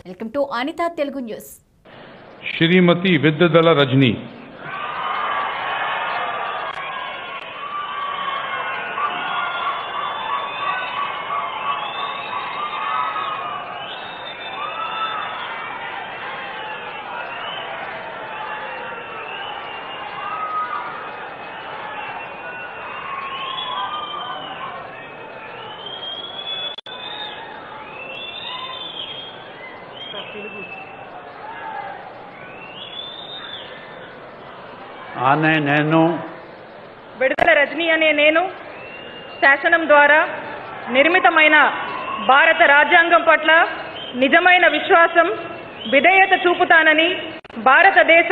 Welcome to Anitha Telugu news. Shrimati Vidadala Rajini. ఆనే నేను విడుదల రజని అనే నేను శాసనం ద్వారా నిర్మితమైన భారత రాజ్యాంగం పట్ల నిజమైన విశ్వాసం, విధేయత చూపుతానని, భారతదేశ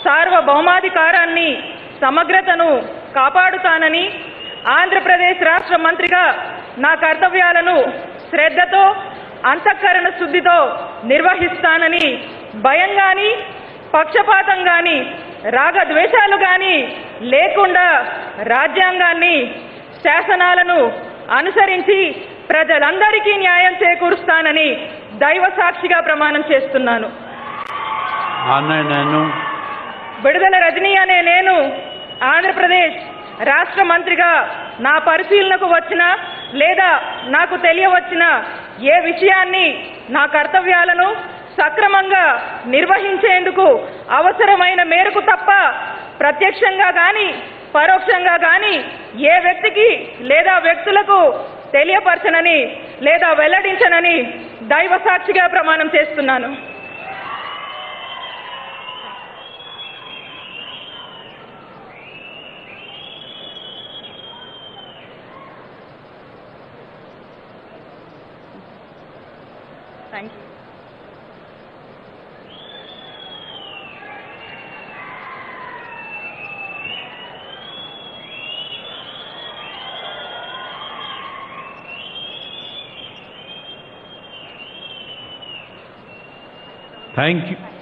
సార్వభౌమాధికారాన్ని, సమగ్రతను కాపాడుతానని, ఆంధ్రప్రదేశ్ రాష్ట్ర మంత్రిగా నా కర్తవ్యాలను శ్రద్ధతో, అంతఃకరణ శుద్ధితో నిర్వహిస్తానని, భయం గాని, పక్షపాతం గాని, రాగద్వేషాలు గాని లేకుండా రాజ్యాంగాన్ని, శాసనాలను అనుసరించి ప్రజలందరికీ న్యాయం చేకూరుస్తానని దైవ సాక్షిగా ప్రమాణం చేస్తున్నాను. ఆనే నేను విడుదల రజని అనే నేను ఆంధ్రప్రదేశ్ రాష్ట్ర మంత్రిగా నా పరిశీలనకు వచ్చిన లేదా నాకు తెలియవచ్చిన ఏ విషయాన్ని, నా కర్తవ్యాలను సక్రమంగా నిర్వహించేందుకు అవసరమైన మేరకు తప్ప ప్రత్యక్షంగా గాని పరోక్షంగా గాని ఏ వ్యక్తికి లేదా వ్యక్తులకు తెలియపరచనని లేదా వెల్లడించనని దైవ సాక్షిగా ప్రమాణం చేస్తున్నాను. Thank you. Thank you.